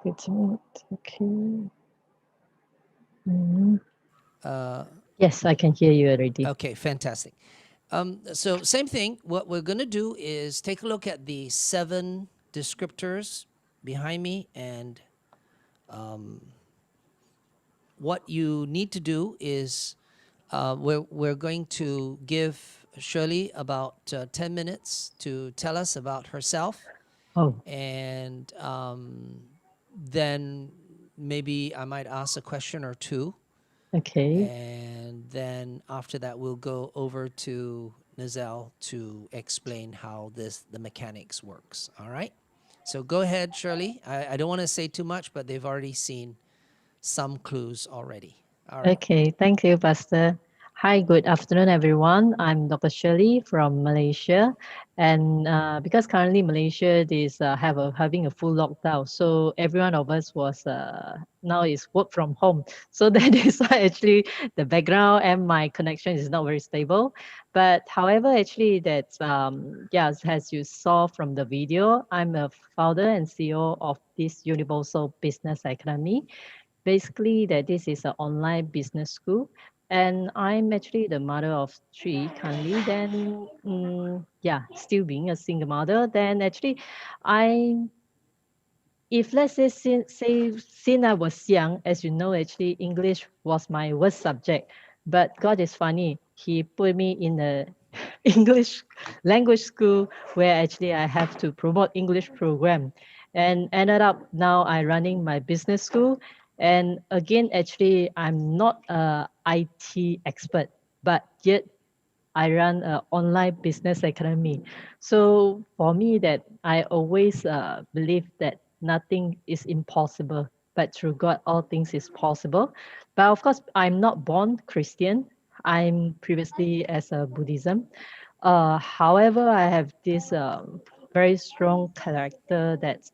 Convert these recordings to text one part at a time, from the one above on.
Wait a minute. Okay. Mhm. Yes, I can hear you already. Okay, fantastic. So same thing. What we're going to do is take a look at the 7 descriptors behind me, and what you need to do is we're going to give Shirley about 10 minutes to tell us about herself, Oh, and then maybe I might ask a question or two, okay. and then after that we'll go over to Nazelle to explain how the mechanics works. All right. So go ahead, Shirley. I don't want to say too much, but they've already seen some clues already. All right. Okay, thank you, Pastor. Hi, good afternoon, everyone. I'm Dr. Shirley from Malaysia, and because currently Malaysia is having a full lockdown, so every one of us was now is work from home. So that is why actually the background and my connection is not very stable. But however, actually that's yes, as you saw from the video, I'm a founder and CEO of this Universal Business Academy. Basically, that this is an online business school, and I'm actually the mother of three currently. Then, yeah, still being a single mother. Then actually, I if let's since I was young, as you know, actually English was my worst subject. But God is funny. He put me in a English language school where actually I have to promote English program, and ended up now I running my business school. And again, actually, I'm not a IT expert, but yet I run an online business academy. So for me, that I always believe that nothing is impossible, but through God, all things is possible. But of course, I'm not born Christian. I'm previously as a Buddhism. However, I have this very strong character that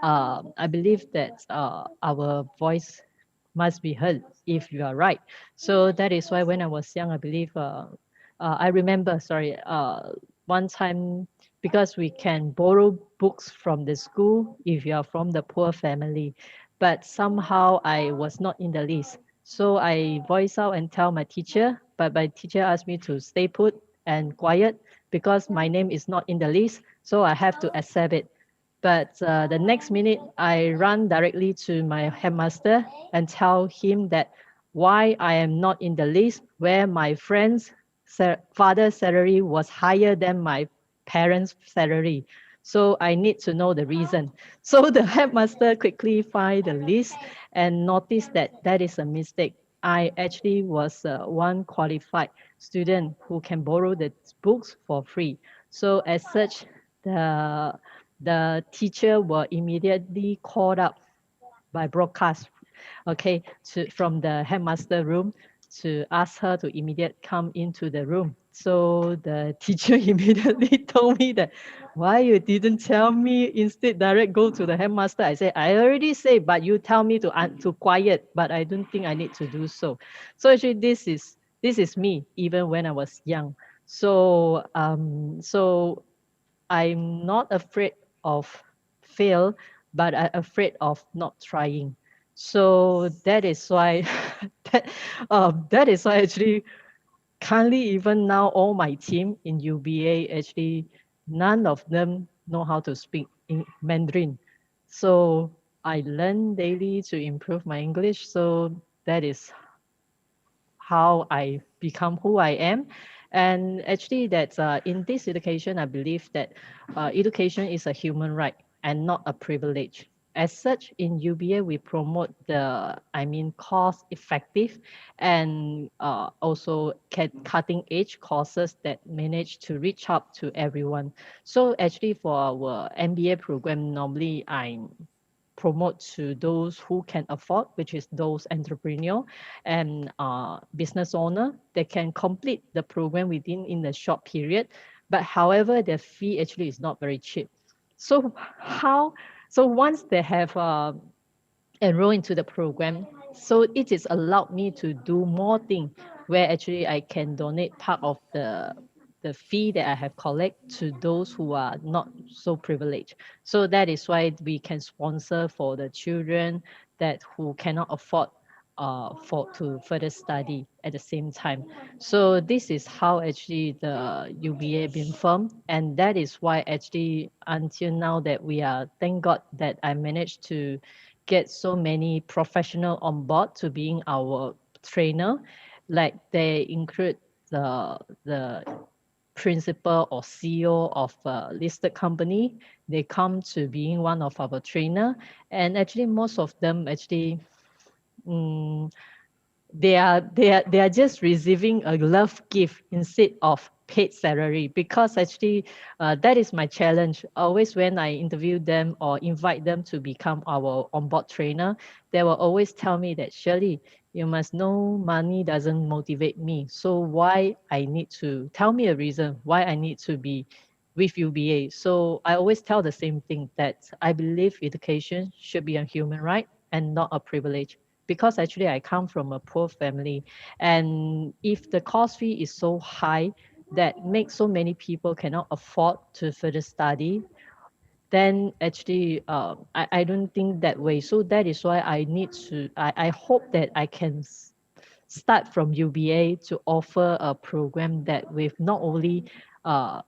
I believe that our voice must be heard if you are right. So that is why when I was young, I believe, I remember, sorry, one time because we can borrow books from the school if you are from the poor family, but somehow I was not in the list. So I voice out and tell my teacher, but my teacher asked me to stay put and quiet because my name is not in the list. So I have to accept it. But the next minute, I run directly to my headmaster and tell him that why I am not in the list where my friend's father's salary was higher than my parents' salary. So I need to know the reason. So the headmaster quickly find the list and noticed that that is a mistake. I actually was one qualified student who can borrow the books for free. So as such, the the teacher were immediately called up by broadcast, okay, from the headmaster room to ask her to immediately come into the room. So the teacher immediately told me that, why you didn't tell me, instead direct go to the headmaster. I said, I already said, but you tell me to quiet, but I don't think I need to do so. So actually this is me even when I was young. So I'm not afraid of fail, but I'm afraid of not trying. So that is why that is why actually currently even now all my team in UBA actually none of them know how to speak in Mandarin. So I learn daily to improve my English. So that is how I become who I am. And actually, that in this education, I believe that education is a human right and not a privilege. As such, in UBA, we promote cost effective and also cutting edge courses that manage to reach out to everyone. So actually, for our MBA program, normally I'm promote to those who can afford, which is those entrepreneur and business owner that can complete the program within in a short period. But however, the fee actually is not very cheap. So how? So once they have enroll into the program, so it is allowed me to do more things where actually I can donate part of the the fee that I have collect to those who are not so privileged. So that is why we can sponsor for the children that who cannot afford for to further study at the same time. So this is how actually the UBA been formed, and that is why actually until now that we are, thank God that I managed to get so many professional on board to being our trainer. Like they include the principal or CEO of a listed company. They come to being one of our trainer, and actually most of them actually. mm they are just receiving a love gift instead of paid salary, because actually that is my challenge always when I interview them or invite them to become our onboard trainer. They will always tell me that, Shirley, you must know money doesn't motivate me, so why I need to tell me a reason why I need to be with UBA. So I always tell the same thing, that I believe education should be a human right and not a privilege, because actually I come from a poor family. And if the cost fee is so high that makes so many people cannot afford to further study, then actually I don't think that way. So that is why I hope that I can start from UBA to offer a program that with not only uh,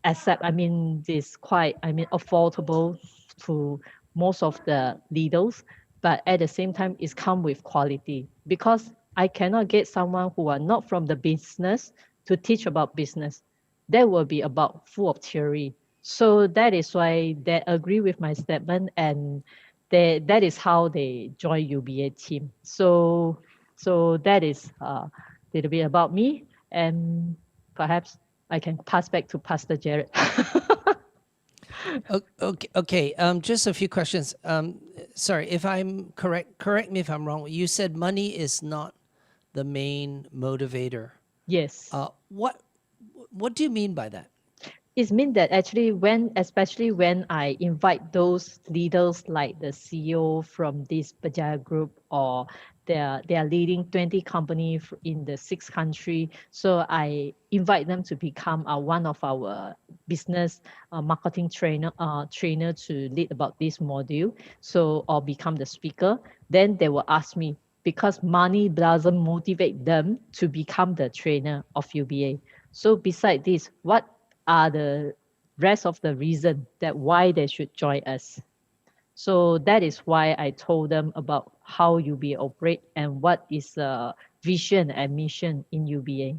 accept, I mean, this quite, I mean, affordable to most of the leaders, but at the same time, it's come with quality, because I cannot get someone who are not from the business to teach about business. That will be about full of theory. So that is why they agree with my statement, and that is how they join UBA team. So that is a little bit about me, and perhaps I can pass back to Pastor Jared. Okay, okay. Just a few questions. Sorry if I'm correct. Correct me if I'm wrong. You said money is not the main motivator. Yes. What do you mean by that? It means that actually especially when I invite those leaders like the CEO from this Bajaya group, or they are leading 20 company in the 6 country. So I invite them to become one of our business marketing trainer to lead about this module. So, or become the speaker. Then they will ask me, because money doesn't motivate them to become the trainer of UBA. So beside this, what are the rest of the reason that why they should join us? So that is why I told them about how UBA operate and what is vision and mission in UBA.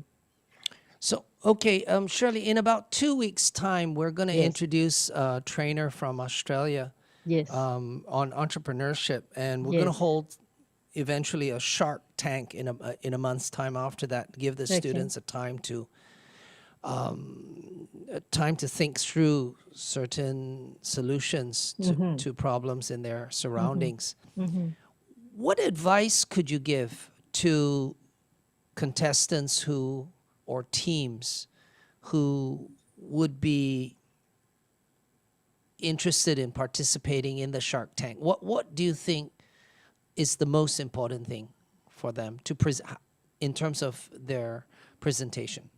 So, okay, Shirley, in about 2 weeks' time, we're going to Yes, introduce a trainer from Australia yes, on entrepreneurship, and we're going to yes. hold eventually a Shark Tank in a month's time after that. Give the Okay. students a time to think through certain solutions Mm-hmm. to problems in their Mm-hmm. surroundings. Mm-hmm. What advice could you give to contestants who or teams who would be interested in participating in the Shark Tank? What do you think is the most important thing for them to present in terms of their presentation?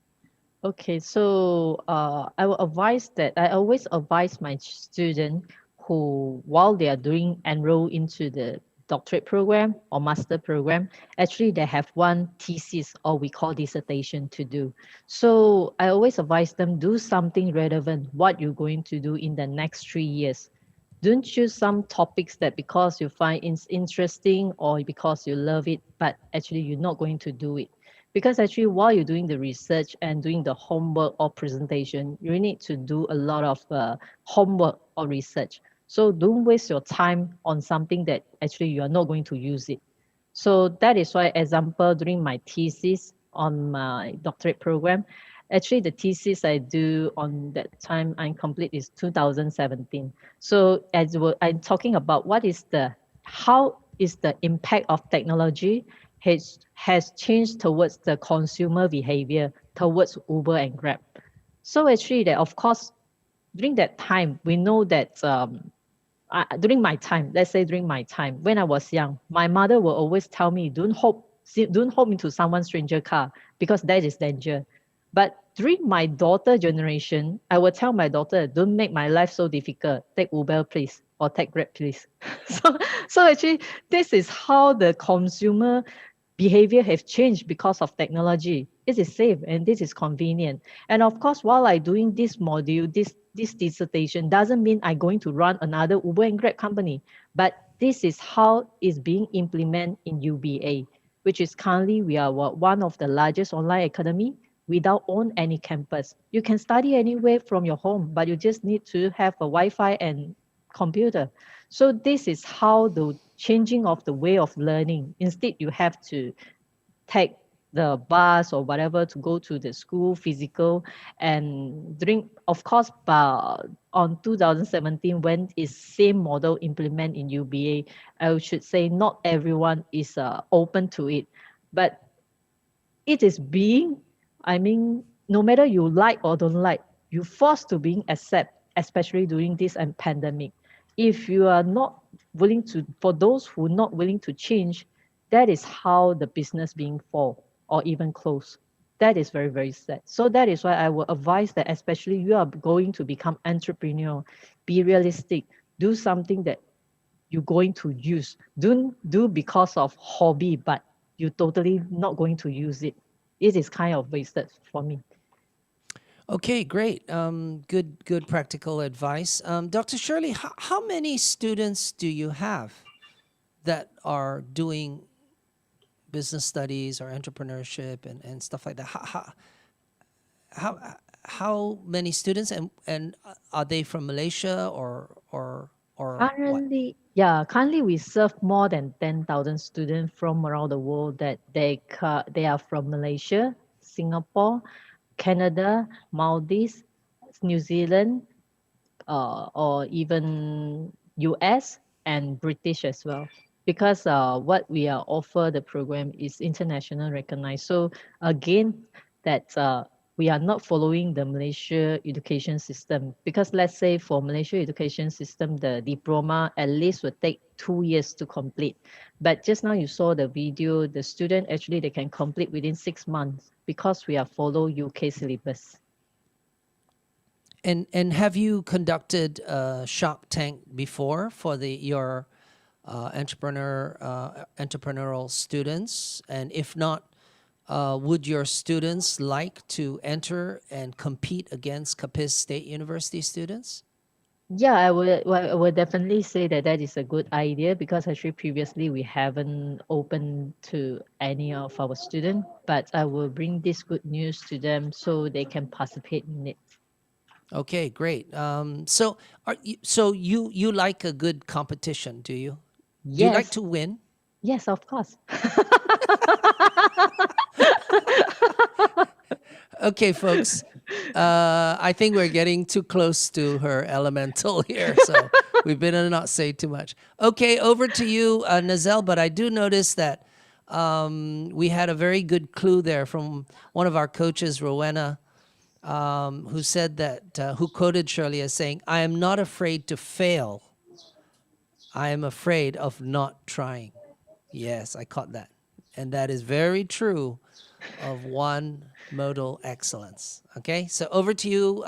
Okay, so I will advise that I always advise my student who, while they are doing enroll into the doctorate program or master program, actually they have one thesis or we call dissertation to do. So I always advise them do something relevant what you're going to do in the next 3 years. Don't choose some topics that because you find it's interesting or because you love it, but actually you're not going to do it. Because actually while you're doing the research and doing the homework or presentation, you need to do a lot of homework or research. So don't waste your time on something that actually you are not going to use it. So that is why, example, during my thesis on my doctorate program, actually the thesis I do on that time I complete is 2017. So I'm talking about how is the impact of technology has changed towards the consumer behavior towards Uber and Grab. So actually that of course during that time we know that during my time, let's say during my time, when I was young, my mother will always tell me, don't hop into someone stranger car because that is danger. But during my daughter generation, I will tell my daughter, don't make my life so difficult. Take Uber, please, or take Grab, please. so, so actually, this is how the consumer behavior have changed because of technology. It is safe and this is convenient. And of course, while I doing this module, this dissertation doesn't mean I'm going to run another Uber and Grab company. But this is how it's being implemented in UBA, which is currently we are one of the largest online academy without own any campus. You can study anywhere from your home, but you just need to have a Wi-Fi and computer. So this is how the changing of the way of learning. Instead, you have to take the bus or whatever to go to the school physical and during of course on 2017 when is same model implement in UBA, I should say not everyone is open to it, but it is being, I mean, no matter you like or don't like, you forced to being accept, especially during this pandemic. If you are not willing to, for those who not willing to change, that is how the business being fall or even close. That is very, very sad. So that is why I will advise that especially you are going to become entrepreneur, be realistic, do something that you're going to use. Don't do because of hobby, but you're totally not going to use it. It is kind of wasted for me. Okay, great. Good practical advice. Dr. Shirley, how many students do you have that are doing business studies or entrepreneurship and stuff like that? How many students and are they from Malaysia or what? Currently we serve more than 10,000 students from around the world that they are from Malaysia, Singapore, Canada, Maldives, New Zealand, or even US and British as well. Because what we are offer the program is international recognized. So again, that we are not following the Malaysia education system. Because let's say for Malaysia education system, the diploma at least would take 2 years to complete. But just now you saw the video, the student actually they can complete within 6 months because we are follow UK syllabus. And have you conducted a Shark Tank before for your entrepreneurial students? And if not, would your students like to enter and compete against Capiz State University students? Yeah, I would definitely say that that is a good idea because actually previously we haven't opened to any of our students, but I will bring this good news to them so they can participate in it. Okay, great. So you like a good competition, do you? Do you like Yes, to win? yes, of course. Okay, folks. I think we're getting too close to her elemental here, so we better not say too much. Okay, over to you, Nazelle. But I do notice that we had a very good clue there from one of our coaches, Rowena, who said that, who quoted Shirley as saying, "I am not afraid to fail. I am afraid of not trying." Yes, I caught that. And that is very true of one modal excellence. Okay, so over to you,